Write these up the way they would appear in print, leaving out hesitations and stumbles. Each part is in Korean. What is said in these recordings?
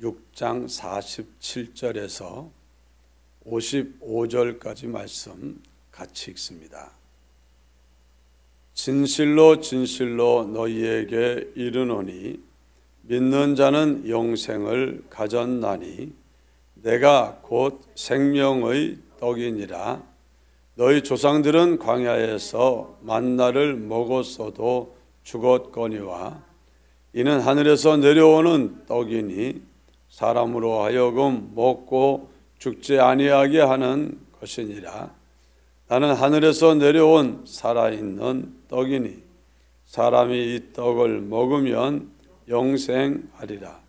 6장 47절에서 55절까지 말씀 같이 읽습니다. 진실로 진실로 너희에게 이르노니 믿는 자는 영생을 가졌나니 내가 곧 생명의 떡이니라. 너희 조상들은 광야에서 만나를 먹었어도 죽었거니와 이는 하늘에서 내려오는 떡이니 사람으로 하여금 먹고 죽지 아니하게 하는 것이니라. 나는 하늘에서 내려온 살아있는 떡이니 사람이 이 떡을 먹으면 영생하리라.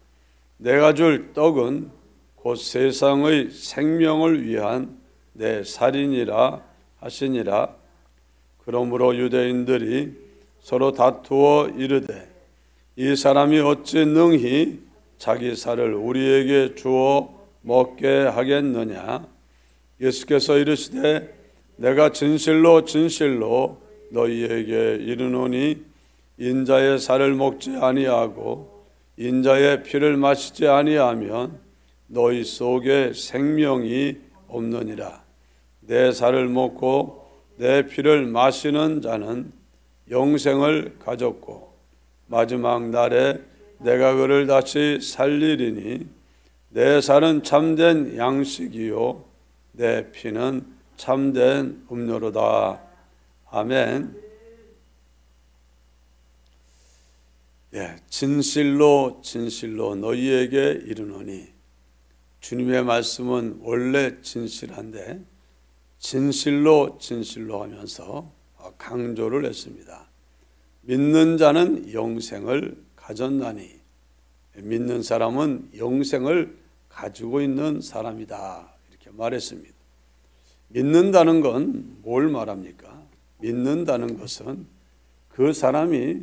내가 줄 떡은 곧 세상의 생명을 위한 내 살이니라 하시니라. 그러므로 유대인들이 서로 다투어 이르되 이 사람이 어찌 능히 자기 살을 우리에게 주어 먹게 하겠느냐. 예수께서 이르시되 내가 진실로 진실로 너희에게 이르노니 인자의 살을 먹지 아니하고 인자의 피를 마시지 아니하면 너희 속에 생명이 없느니라. 내 살을 먹고 내 피를 마시는 자는 영생을 가졌고 마지막 날에 내가 그를 다시 살리리니 내 살은 참된 양식이요 내 피는 참된 음료로다. 아멘. 진실로 진실로 너희에게 이르노니, 주님의 말씀은 원래 진실한데 진실로 진실로 하면서 강조를 했습니다. 믿는 자는 영생을 가졌나니, 믿는 사람은 영생을 가지고 있는 사람이다, 이렇게 말했습니다. 믿는다는 건 뭘 말합니까? 믿는다는 것은 그 사람이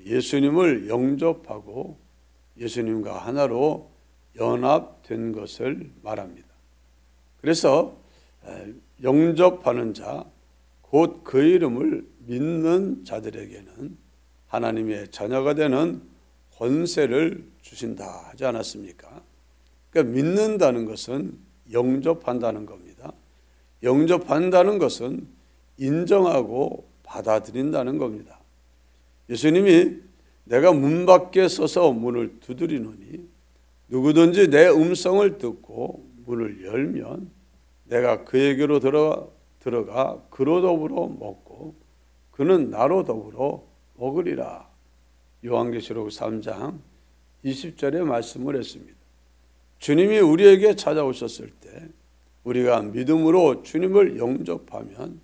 예수님을 영접하고 예수님과 하나로 연합된 것을 말합니다. 그래서 영접하는 자, 곧 그 이름을 믿는 자들에게는 하나님의 자녀가 되는 권세를 주신다 하지 않았습니까? 그러니까 믿는다는 것은 영접한다는 겁니다. 영접한다는 것은 인정하고 받아들인다는 겁니다. 예수님이 내가 문 밖에 서서 문을 두드리노니 누구든지 내 음성을 듣고 문을 열면 내가 그에게로 들어가 그로 더불어 먹고 그는 나로 더불어 먹으리라. 요한계시록 3장 20절에 말씀을 했습니다. 주님이 우리에게 찾아오셨을 때 우리가 믿음으로 주님을 영접하면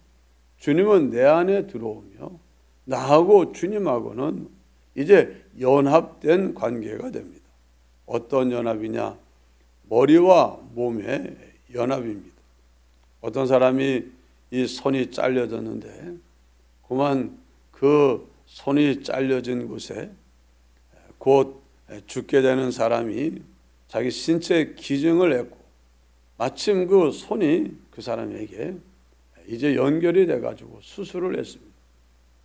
주님은 내 안에 들어오며 나하고 주님하고는 이제 연합된 관계가 됩니다. 어떤 연합이냐? 머리와 몸의 연합입니다. 어떤 사람이 이 손이 잘려졌는데 그만 그 손이 잘려진 곳에 곧 죽게 되는 사람이 자기 신체 기증을 했고 마침 그 손이 그 사람에게 이제 연결이 돼가지고 수술을 했습니다.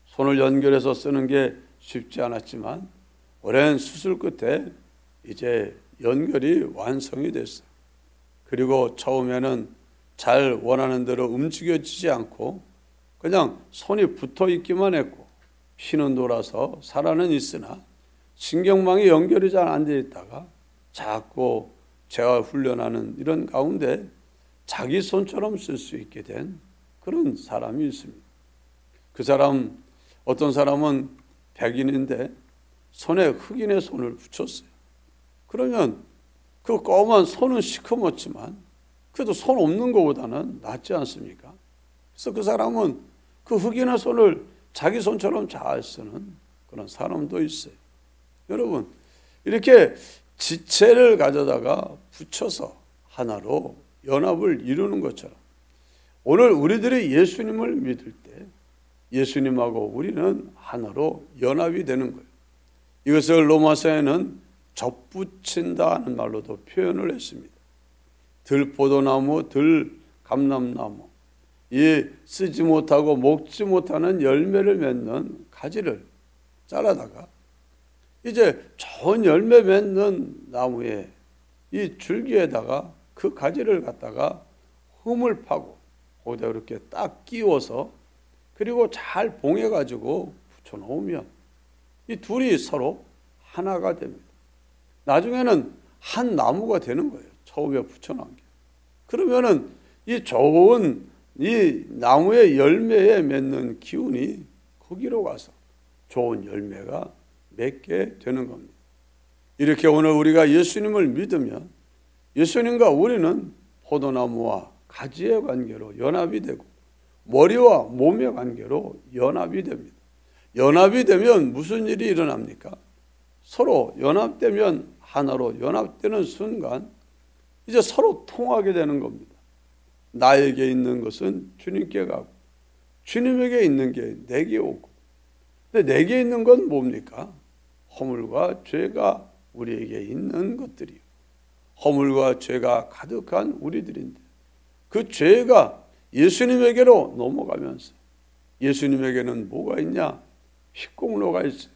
손을 연결해서 쓰는 게 쉽지 않았지만 오랜 수술 끝에 이제 연결이 완성이 됐어요. 그리고 처음에는 잘 원하는 대로 움직여지지 않고 그냥 손이 붙어 있기만 했고 피는 돌아서 살아는 있으나 신경망이 연결이 잘 안 돼 있다가 자꾸 재활 훈련하는 이런 가운데 자기 손처럼 쓸 수 있게 된 그런 사람이 있습니다. 그 사람, 어떤 사람은 백인인데 손에 흑인의 손을 붙였어요. 그러면 그 검은 손은 시커멓지만 그래도 손 없는 것보다는 낫지 않습니까? 그래서 그 사람은 그 흑인의 손을 자기 손처럼 잘 쓰는 그런 사람도 있어요. 여러분, 이렇게 지체를 가져다가 붙여서 하나로 연합을 이루는 것처럼 오늘 우리들이 예수님을 믿을 때 예수님하고 우리는 하나로 연합이 되는 거예요. 이것을 로마서에는 접붙인다 는 말로도 표현을 했습니다. 들포도나무, 들감람나무, 이 쓰지 못하고 먹지 못하는 열매를 맺는 가지를 잘라다가 이제 좋은 열매 맺는 나무에 이 줄기에다가 그 가지를 갖다가 흠을 파고 거기다 이렇게 딱 끼워서 그리고 잘 봉해가지고 붙여놓으면 이 둘이 서로 하나가 됩니다. 나중에는 한 나무가 되는 거예요. 처음에 붙여놓은 게. 그러면은 이 좋은 이 나무의 열매에 맺는 기운이 거기로 가서 좋은 열매가 맺게 되는 겁니다. 이렇게 오늘 우리가 예수님을 믿으면 예수님과 우리는 포도나무와 가지의 관계로 연합이 되고 머리와 몸의 관계로 연합이 됩니다. 연합이 되면 무슨 일이 일어납니까? 서로 연합되면 하나로 연합되는 순간 이제 서로 통하게 되는 겁니다. 나에게 있는 것은 주님께 가고 주님에게 있는 게 내게 오고, 근데 내게 있는 건 뭡니까? 허물과 죄가 우리에게 있는 것들이요. 허물과 죄가 가득한 우리들인데 그 죄가 예수님에게로 넘어가면서 예수님에게는 뭐가 있냐? 피공로가 있어요.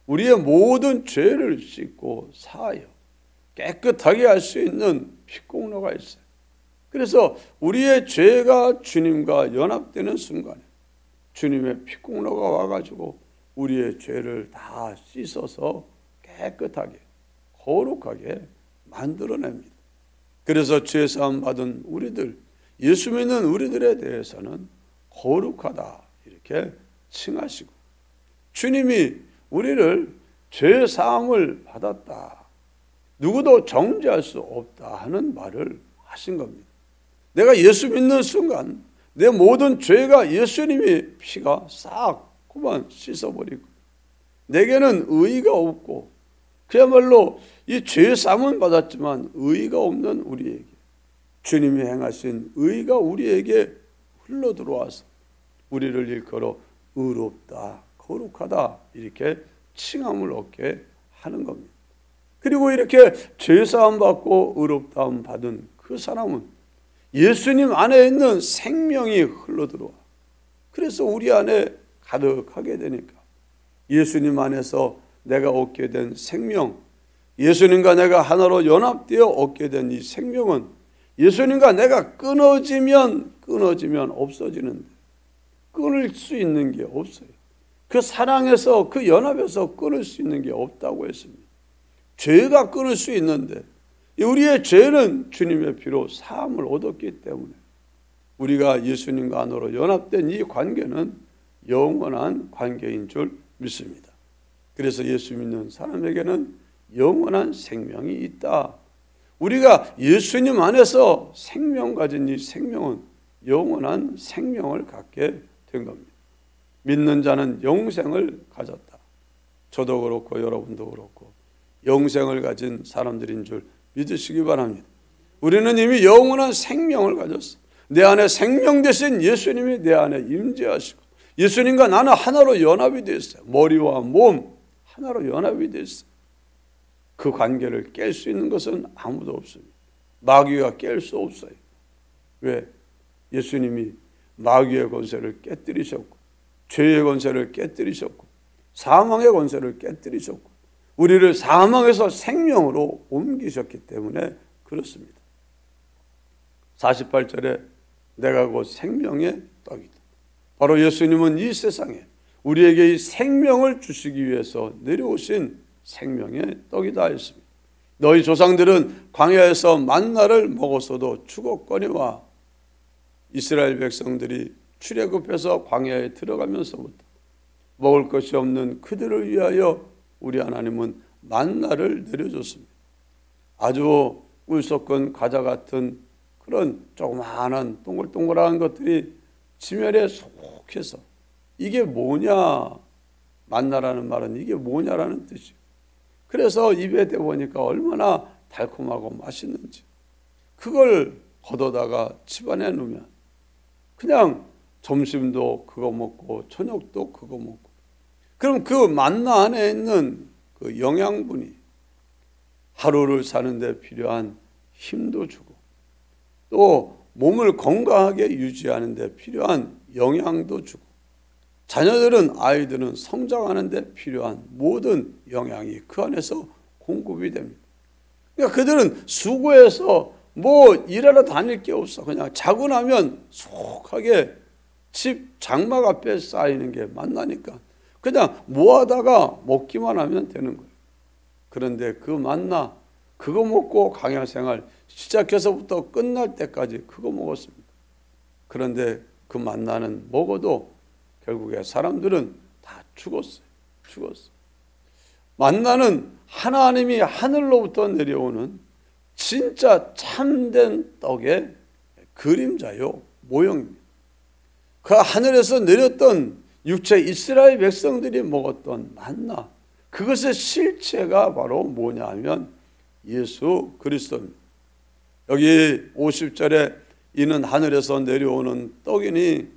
우리의 모든 죄를 씻고 사하여 깨끗하게 할 수 있는 피공로가 있어요. 그래서 우리의 죄가 주님과 연합되는 순간에 주님의 피공로가 와가지고 우리의 죄를 다 씻어서 깨끗하게 거룩하게 만들어냅니다. 그래서 죄사함 받은 우리들, 예수 믿는 우리들에 대해서는 거룩하다 이렇게 칭하시고, 주님이 우리를 죄사함을 받았다, 누구도 정죄할 수 없다 하는 말을 하신 겁니다. 내가 예수 믿는 순간 내 모든 죄가 예수님의 피가 싹 그만 씻어버리고 내게는 의의가 없고 그야말로 이 죄사함은 받았지만 의의가 없는 우리에게 주님이 행하신 의의가 우리에게 흘러들어와서 우리를 일컬어 의롭다, 거룩하다 이렇게 칭함을 얻게 하는 겁니다. 그리고 이렇게 죄사함 받고 의롭다함 받은 그 사람은 예수님 안에 있는 생명이 흘러들어와. 그래서 우리 안에 가득하게 되니까 예수님 안에서 내가 얻게 된 생명, 예수님과 내가 하나로 연합되어 얻게 된 이 생명은 예수님과 내가 끊어지면 없어지는데 끊을 수 있는 게 없어요. 그 사랑에서 그 연합에서 끊을 수 있는 게 없다고 했습니다. 죄가 끊을 수 있는데 우리의 죄는 주님의 피로 사함을 얻었기 때문에 우리가 예수님과 안으로 연합된 이 관계는 영원한 관계인 줄 믿습니다. 그래서 예수 믿는 사람에게는 영원한 생명이 있다. 우리가 예수님 안에서 생명 가진 이 생명은 영원한 생명을 갖게 된 겁니다. 믿는 자는 영생을 가졌다. 저도 그렇고 여러분도 그렇고 영생을 가진 사람들인 줄 믿으시기 바랍니다. 우리는 이미 영원한 생명을 가졌어. 내 안에 생명 되신 예수님이 내 안에 임재하시고 예수님과 나는 하나로 연합이 됐어요. 머리와 몸 하나로 연합이 됐어요. 그 관계를 깰 수 있는 것은 아무도 없습니다. 마귀가 깰 수 없어요. 왜? 예수님이 마귀의 권세를 깨뜨리셨고 죄의 권세를 깨뜨리셨고 사망의 권세를 깨뜨리셨고 우리를 사망에서 생명으로 옮기셨기 때문에 그렇습니다. 48절에 내가 곧 생명의 떡이다. 바로 예수님은 이 세상에 우리에게 이 생명을 주시기 위해서 내려오신 생명의 떡이다 했습니다. 너희 조상들은 광야에서 만나를 먹었어도 죽었거니와 이스라엘 백성들이 출애굽해서 광야에 들어가면서부터 먹을 것이 없는 그들을 위하여 우리 하나님은 만나를 내려줬습니다. 아주 꿀 섞은 과자 같은 그런 조그마한 동글동글한 것들이 지면에 속해서 이게 뭐냐, 만나라는 말은 이게 뭐냐라는 뜻이에요. 그래서 입에 대보니까 얼마나 달콤하고 맛있는지 그걸 걷어다가 집안에 놓으면 그냥 점심도 그거 먹고 저녁도 그거 먹고, 그럼 그 만나 안에 있는 그 영양분이 하루를 사는데 필요한 힘도 주고 또 몸을 건강하게 유지하는 데 필요한 영양도 주고 아이들은 성장하는 데 필요한 모든 영양이 그 안에서 공급이 됩니다. 그러니까 그들은 수고해서 뭐 일하러 다닐 게 없어. 그냥 자고 나면 속하게 집 장막 앞에 쌓이는 게 만나니까 그냥 모아다가 먹기만 하면 되는 거예요. 그런데 그 만나 그거 먹고 강야 생활 시작해서부터 끝날 때까지 그거 먹었습니다. 그런데 그 만나는 먹어도 결국에 사람들은 다 죽었어요. 만나는 하나님이 하늘로부터 내려오는 진짜 참된 떡의 그림자요, 모형입니다. 그 하늘에서 내렸던 육체 이스라엘 백성들이 먹었던 만나, 그것의 실체가 바로 뭐냐 하면 예수 그리스도입니다. 여기 50절에 이는 하늘에서 내려오는 떡이니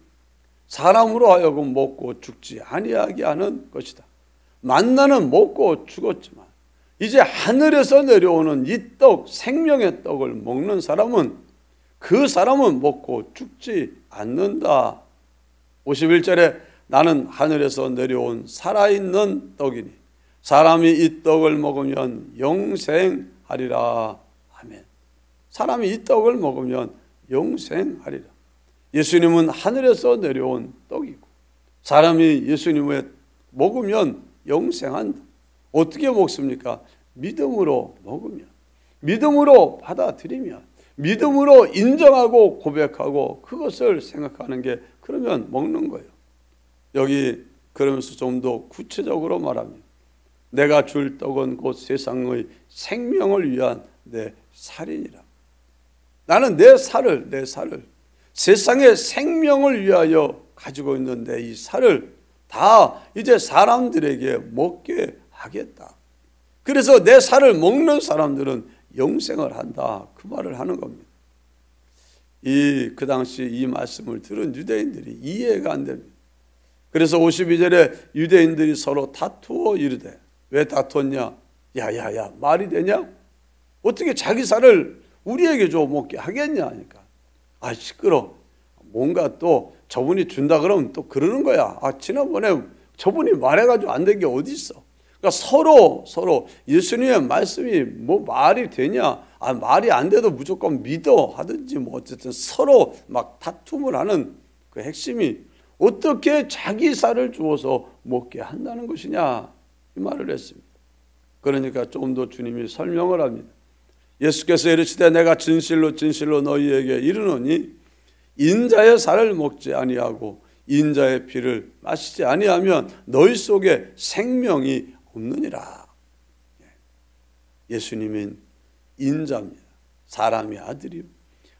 사람으로 하여금 먹고 죽지 아니하게 하는 것이다. 만나는 먹고 죽었지만 이제 하늘에서 내려오는 이 떡, 생명의 떡을 먹는 사람은 그 사람은 먹고 죽지 않는다. 51절에 나는 하늘에서 내려온 살아있는 떡이니 사람이 이 떡을 먹으면 영생하리라. 아멘. 사람이 이 떡을 먹으면 영생하리라. 예수님은 하늘에서 내려온 떡이고 사람이 예수님을 먹으면 영생한다. 어떻게 먹습니까? 믿음으로 먹으면, 믿음으로 받아들이면, 믿음으로 인정하고 고백하고 그것을 생각하는 게 그러면 먹는 거예요. 여기 그러면서 좀 더 구체적으로 말하면 내가 줄 떡은 곧 세상의 생명을 위한 내 살이니라. 나는 내 살을 세상의 생명을 위하여 가지고 있는 내 이 살을 다 이제 사람들에게 먹게 하겠다. 그래서 내 살을 먹는 사람들은 영생을 한다. 그 말을 하는 겁니다. 그 당시 이 말씀을 들은 유대인들이 이해가 안 됩니다. 그래서 52절에 유대인들이 서로 다투어 이르되 왜 다투었냐? 야야야 말이 되냐? 어떻게 자기 살을 우리에게 줘 먹게 하겠냐 하니까 아 시끄러. 뭔가 또 저분이 준다 그러면 또 그러는 거야. 아 지난번에 저분이 말해가지고 안 된 게 어디 있어? 그러니까 서로 예수님의 말씀이 뭐 말이 되냐? 아 말이 안 돼도 무조건 믿어 하든지 뭐 어쨌든 서로 막 다툼을 하는 그 핵심이 어떻게 자기 살을 주어서 먹게 한다는 것이냐 이 말을 했습니다. 그러니까 조금 더 주님이 설명을 합니다. 예수께서 이르시되 내가 진실로 너희에게 이르노니 인자의 살을 먹지 아니하고 인자의 피를 마시지 아니하면 너희 속에 생명이 없느니라. 예수님은 인자입니다. 사람의 아들이요.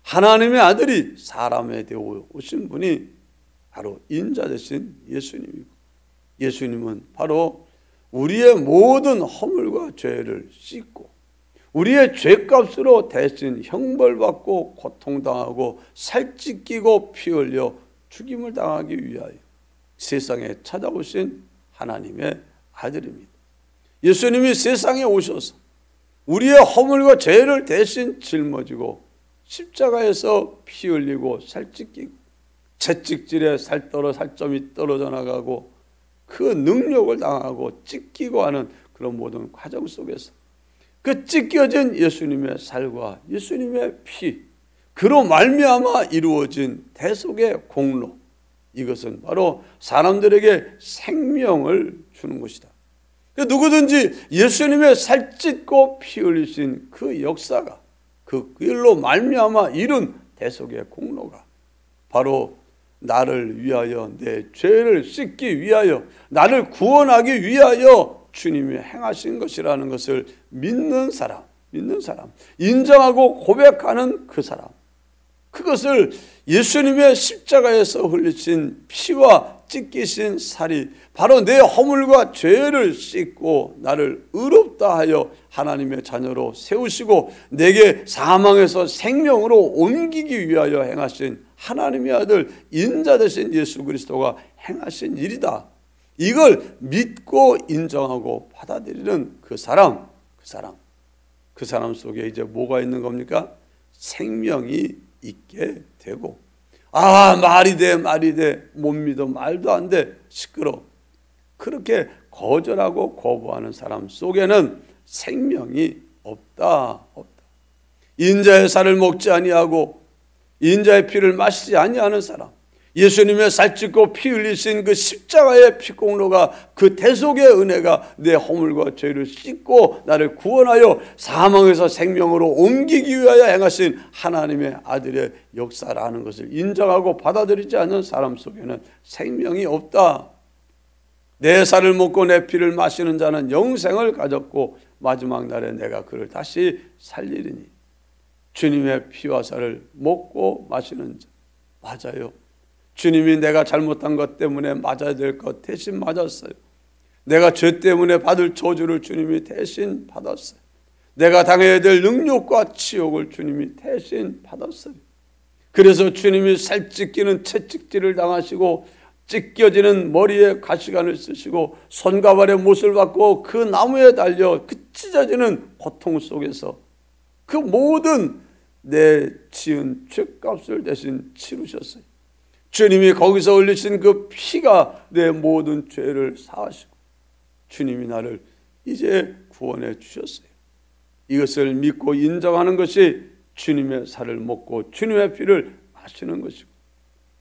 하나님의 아들이 사람에 되어 오신 분이 바로 인자 되신 예수님이고 예수님은 바로 우리의 모든 허물과 죄를 씻고 우리의 죄값으로 대신 형벌받고 고통당하고 살찢기고 피 흘려 죽임을 당하기 위하여 세상에 찾아오신 하나님의 아들입니다. 예수님이 세상에 오셔서 우리의 허물과 죄를 대신 짊어지고 십자가에서 피 흘리고 살찢기고 채찍질에 살점이 떨어져 나가고 그 능력을 당하고 찢기고 하는 그런 모든 과정 속에서 그 찢겨진 예수님의 살과 예수님의 피, 그로 말미암아 이루어진 대속의 공로, 이것은 바로 사람들에게 생명을 주는 것이다. 누구든지 예수님의 살찢고 피 흘리신 그 역사가 그 일로 말미암아 이룬 대속의 공로가 바로 나를 위하여 내 죄를 씻기 위하여 나를 구원하기 위하여 주님이 행하신 것이라는 것을 믿는 사람, 인정하고 고백하는 그 사람, 그것을 예수님의 십자가에서 흘리신 피와 찢기신 살이 바로 내 허물과 죄를 씻고 나를 의롭다 하여 하나님의 자녀로 세우시고 내게 사망에서 생명으로 옮기기 위하여 행하신 하나님의 아들 인자 되신 예수 그리스도가 행하신 일이다. 이걸 믿고 인정하고 받아들이는 그 사람 속에 이제 뭐가 있는 겁니까? 생명이 있게 되고, 아 말이 돼 못 믿어 말도 안 돼 시끄러, 그렇게 거절하고 거부하는 사람 속에는 생명이 없다. 인자의 살을 먹지 아니하고 인자의 피를 마시지 아니하는 사람, 예수님의 살찢고 피 흘리신 그 십자가의 피공로가, 그 대속의 은혜가 내 허물과 죄를 씻고 나를 구원하여 사망에서 생명으로 옮기기 위하여 행하신 하나님의 아들의 역사라는 것을 인정하고 받아들이지 않는 사람 속에는 생명이 없다. 내 살을 먹고 내 피를 마시는 자는 영생을 가졌고 마지막 날에 내가 그를 다시 살리리니. 주님의 피와 살을 먹고 마시는 자, 맞아요. 주님이 내가 잘못한 것 때문에 맞아야 될 것 대신 맞았어요. 내가 죄 때문에 받을 저주를 주님이 대신 받았어요. 내가 당해야 될 능욕과 치욕을 주님이 대신 받았어요. 그래서 주님이 살찢기는 채찍질을 당하시고 찢겨지는 머리에 가시관을 쓰시고 손과 발에 못을 받고 그 나무에 달려 그 찢어지는 고통 속에서 그 모든 내 지은 죄값을 대신 치르셨어요. 주님이 거기서 흘리신 그 피가 내 모든 죄를 사하시고 주님이 나를 이제 구원해 주셨어요. 이것을 믿고 인정하는 것이 주님의 살을 먹고 주님의 피를 마시는 것이고,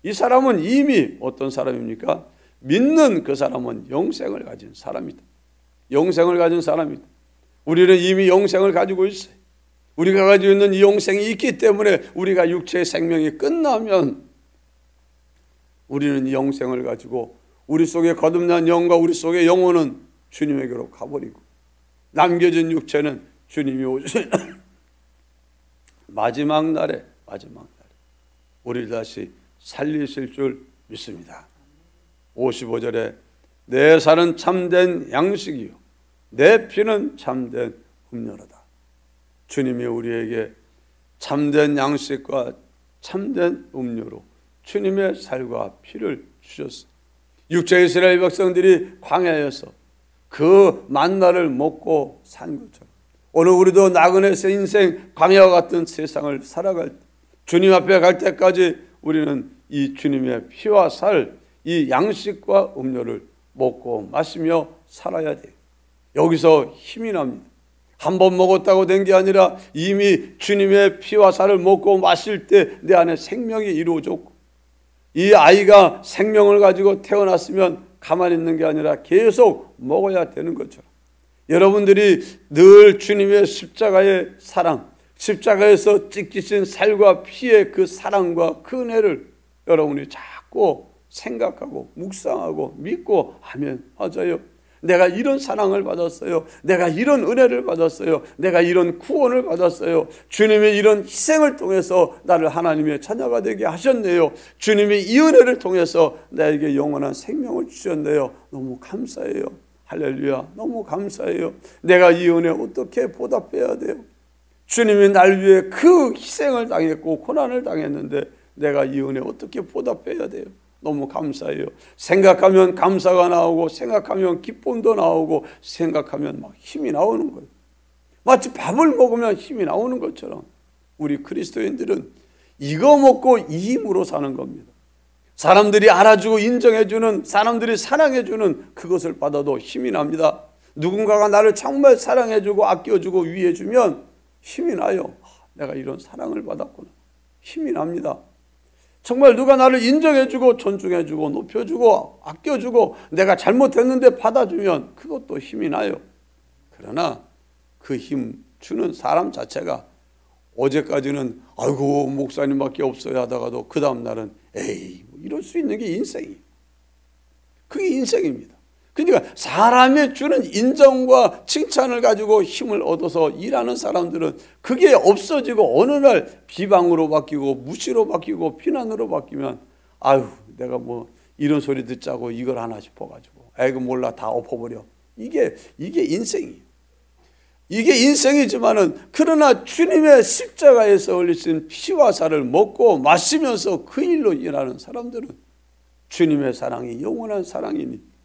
이 사람은 이미 어떤 사람입니까? 믿는 그 사람은 영생을 가진 사람이다. 영생을 가진 사람이다. 우리는 이미 영생을 가지고 있어요. 우리가 가지고 있는 이 영생이 있기 때문에 우리가 육체의 생명이 끝나면 우리는 영생을 가지고 우리 속에 거듭난 영과 우리 속의 영혼은 주님에게로 가버리고 남겨진 육체는 주님이 오신 마지막 날에 우리를 다시 살리실 줄 믿습니다. 55절에 내 살은 참된 양식이요 내 피는 참된 음료로다. 주님이 우리에게 참된 양식과 참된 음료로 주님의 살과 피를 주셨어요. 육체 이스라엘 백성들이 광야에서 그 만나를 먹고 산 것처럼 오늘 우리도 나그네 인생 광야와 같은 세상을 살아갈 때, 주님 앞에 갈 때까지 우리는 이 주님의 피와 살, 이 양식과 음료를 먹고 마시며 살아야 돼요. 여기서 힘이 납니다. 한 번 먹었다고 된 게 아니라 이미 주님의 피와 살을 먹고 마실 때 내 안에 생명이 이루어졌고, 이 아이가 생명을 가지고 태어났으면 가만히 있는 게 아니라 계속 먹어야 되는 것처럼 여러분들이 늘 주님의 십자가의 사랑, 십자가에서 찢기신 살과 피의 그 사랑과 그 은혜를 여러분이 자꾸 생각하고 묵상하고 믿고 하면, 맞아요, 내가 이런 사랑을 받았어요. 내가 이런 은혜를 받았어요. 내가 이런 구원을 받았어요. 주님의 이런 희생을 통해서 나를 하나님의 자녀가 되게 하셨네요. 주님이 이 은혜를 통해서 나에게 영원한 생명을 주셨네요. 너무 감사해요. 할렐루야. 너무 감사해요. 내가 이 은혜 어떻게 보답해야 돼요? 주님이 날 위해 그 희생을 당했고 고난을 당했는데 내가 이 은혜 어떻게 보답해야 돼요? 너무 감사해요. 생각하면 감사가 나오고 생각하면 기쁨도 나오고 생각하면 막 힘이 나오는 거예요. 마치 밥을 먹으면 힘이 나오는 것처럼 우리 그리스도인들은 이거 먹고 이 힘으로 사는 겁니다. 사람들이 알아주고 인정해주는, 사람들이 사랑해주는 그것을 받아도 힘이 납니다. 누군가가 나를 정말 사랑해주고 아껴주고 위해주면 힘이 나요. 내가 이런 사랑을 받았구나. 힘이 납니다. 정말 누가 나를 인정해주고 존중해주고 높여주고 아껴주고 내가 잘못했는데 받아주면 그것도 힘이 나요. 그러나 그 힘 주는 사람 자체가 어제까지는 아이고 목사님밖에 없어야 하다가도 그 다음 날은 에이 뭐 이럴 수 있는 게 인생이에요. 그게 인생입니다. 그러니까 사람이 주는 인정과 칭찬을 가지고 힘을 얻어서 일하는 사람들은 그게 없어지고 어느 날 비방으로 바뀌고 무시로 바뀌고 비난으로 바뀌면 아유 내가 뭐 이런 소리 듣자고 이걸 하나 싶어가지고 아이고 몰라 다 엎어버려. 이게 인생이에요. 이게 인생이지만은 그러나 주님의 십자가에서 흘리신 피와 살을 먹고 마시면서 그 일로 일하는 사람들은 주님의 사랑이 영원한 사랑이니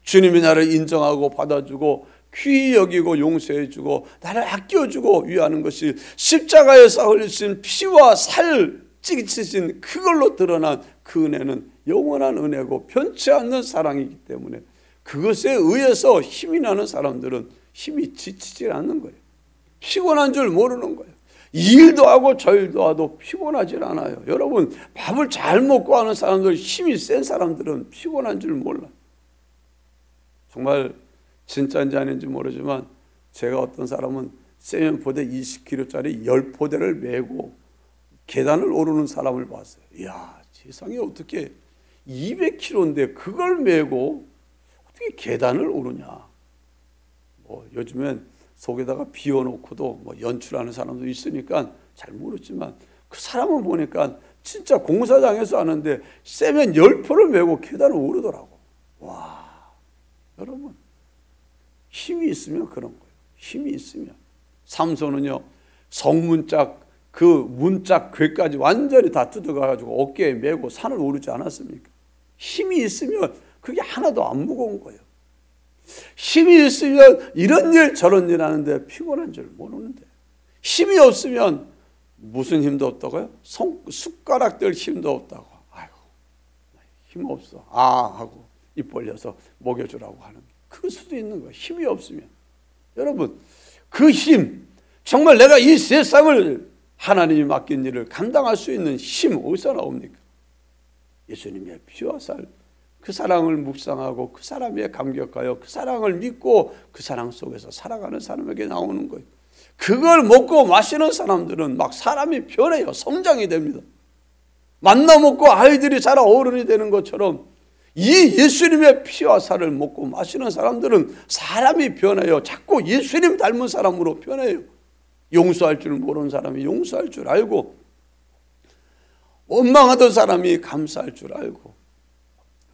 주님이 나를 인정하고 받아주고 귀히 여기고 용서해주고 나를 아껴주고 위하는 것이 십자가에서 흘리신 피와 살 찢으신 그걸로 드러난 그 은혜는 영원한 은혜고 변치 않는 사랑이기 때문에 그것에 의해서 힘이 나는 사람들은 힘이 지치지 않는 거예요. 피곤한 줄 모르는 거예요. 일도 하고 저 일도 하도 피곤하질 않아요. 여러분, 밥을 잘 먹고 하는 사람들, 힘이 센 사람들은 피곤한 줄 몰라. 정말 진짜인지 아닌지 모르지만 제가 어떤 사람은 세면포대 20kg짜리 10포대를 메고 계단을 오르는 사람을 봤어요. 이야, 세상에 어떻게 200kg인데 그걸 메고 어떻게 계단을 오르냐. 요즘엔 속에다가 비워놓고도 연출하는 사람도 있으니까 잘 모르지만 그 사람을 보니까 진짜 공사장에서 하는데 세면 10포를 메고 계단을 오르더라고. 와, 여러분, 힘이 있으면 그런 거예요. 힘이 있으면. 삼손은요, 성문짝 그 문짝 괴까지 완전히 다 뜯어가지고 어깨에 메고 산을 오르지 않았습니까? 힘이 있으면 그게 하나도 안 무거운 거예요. 힘이 있으면 이런 일 저런 일 하는데 피곤한 줄 모르는데, 힘이 없으면 무슨 힘도 없다고요? 숟가락들 힘도 없다고. 아이고, 힘 없어. 하고 입 벌려서 먹여주라고 하는 그 수도 있는 거예요. 힘이 없으면. 여러분, 그 힘, 정말 내가 이 세상을 하나님이 맡긴 일을 감당할 수 있는 힘 어디서 나옵니까? 예수님의 피와 살, 그 사랑을 묵상하고 그 사람에 감격하여 그 사랑을 믿고 그 사랑 속에서 살아가는 사람에게 나오는 거예요. 그걸 먹고 마시는 사람들은 막 사람이 변해요. 성장이 됩니다. 만나 먹고 아이들이 자라 어른이 되는 것처럼 이 예수님의 피와 살을 먹고 마시는 사람들은 사람이 변해요. 자꾸 예수님 닮은 사람으로 변해요. 용서할 줄 모르는 사람이 용서할 줄 알고, 원망하던 사람이 감사할 줄 알고,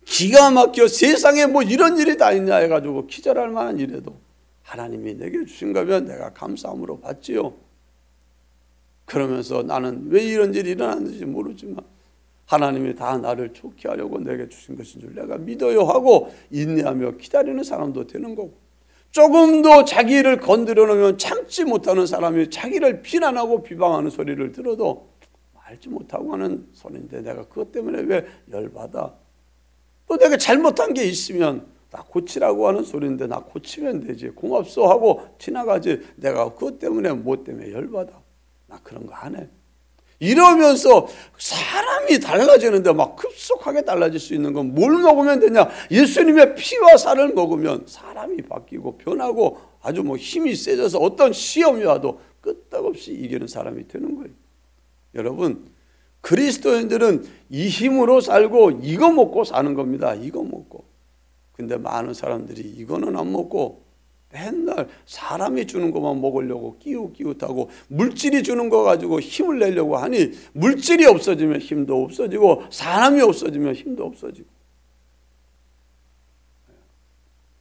기가 막혀 세상에 이런 일이 다 있냐 해가지고 기절할 만한 일에도 하나님이 내게 주신 거면 내가 감사함으로 받지요. 그러면서 나는 왜 이런 일이 일어났는지 모르지만 하나님이 다 나를 좋게 하려고 내게 주신 것인 줄 내가 믿어요 하고 인내하며 기다리는 사람도 되는 거고, 조금도 자기를 건드려 놓으면 참지 못하는 사람이 자기를 비난하고 비방하는 소리를 들어도 알지 못하고 하는 소리인데 내가 그것 때문에 왜 열받아? 또 내가 잘못한 게 있으면 나 고치라고 하는 소리인데 나 고치면 되지, 고맙소 하고 지나가지, 내가 그것 때문에 뭐 때문에 열받아? 나 그런 거 안 해. 이러면서 사람이 달라지는데 막 급속하게 달라질 수 있는 건 뭘 먹으면 되냐? 예수님의 피와 살을 먹으면 사람이 바뀌고 변하고 아주 힘이 세져서 어떤 시험이 와도 끄떡없이 이기는 사람이 되는 거예요. 여러분, 그리스도인들은 이 힘으로 살고 이거 먹고 사는 겁니다. 이거 먹고. 근데 많은 사람들이 이거는 안 먹고 맨날 사람이 주는 것만 먹으려고 끼웃끼웃하고 물질이 주는 거 가지고 힘을 내려고 하니 물질이 없어지면 힘도 없어지고 사람이 없어지면 힘도 없어지고.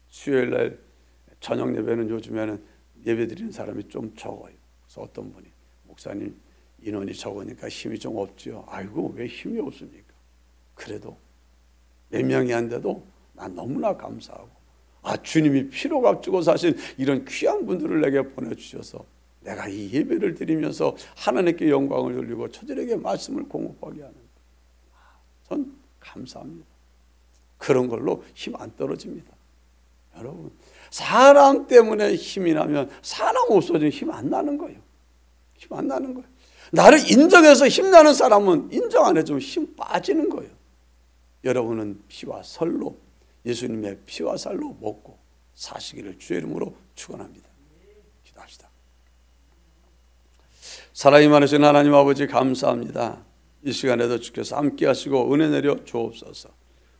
수요일날 저녁 예배는 요즘에는 예배 드리는 사람이 좀 적어요. 그래서 어떤 분이, 목사님 인원이 적으니까 힘이 좀 없지요. 아이고, 왜 힘이 없습니까? 그래도 몇 명이 안 돼도 난 너무나 감사하고, 주님이 피로 값주고 사신 이런 귀한 분들을 내게 보내주셔서 내가 이 예배를 드리면서 하나님께 영광을 돌리고 저들에게 말씀을 공급하게 하는, 전 감사합니다. 그런 걸로 힘 안 떨어집니다. 여러분, 사람 때문에 힘이 나면 사람 없어지면 힘 안 나는 거예요. 힘 안 나는 거예요. 나를 인정해서 힘나는 사람은 인정 안 해주면 힘 빠지는 거예요. 여러분은 피와 살로, 예수님의 피와 살로 먹고 사시기를 주의 이름으로 축원합니다. 기도합시다. 사랑이 많으신 하나님 아버지, 감사합니다. 이 시간에도 주께서 함께 하시고 은혜 내려 주옵소서.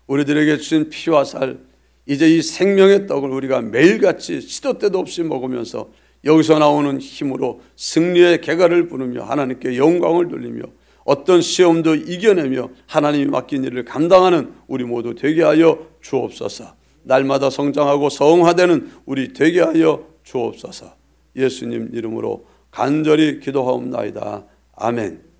우리들에게 주신 피와 살, 이제 이 생명의 떡을 우리가 매일같이 시도 때도 없이 먹으면서 여기서 나오는 힘으로 승리의 개가를 부르며 하나님께 영광을 돌리며 어떤 시험도 이겨내며 하나님이 맡긴 일을 감당하는 우리 모두 되게 하여 주옵소서. 날마다 성장하고 성화되는 우리 되게 하여 주옵소서. 예수님 이름으로 간절히 기도하옵나이다. 아멘.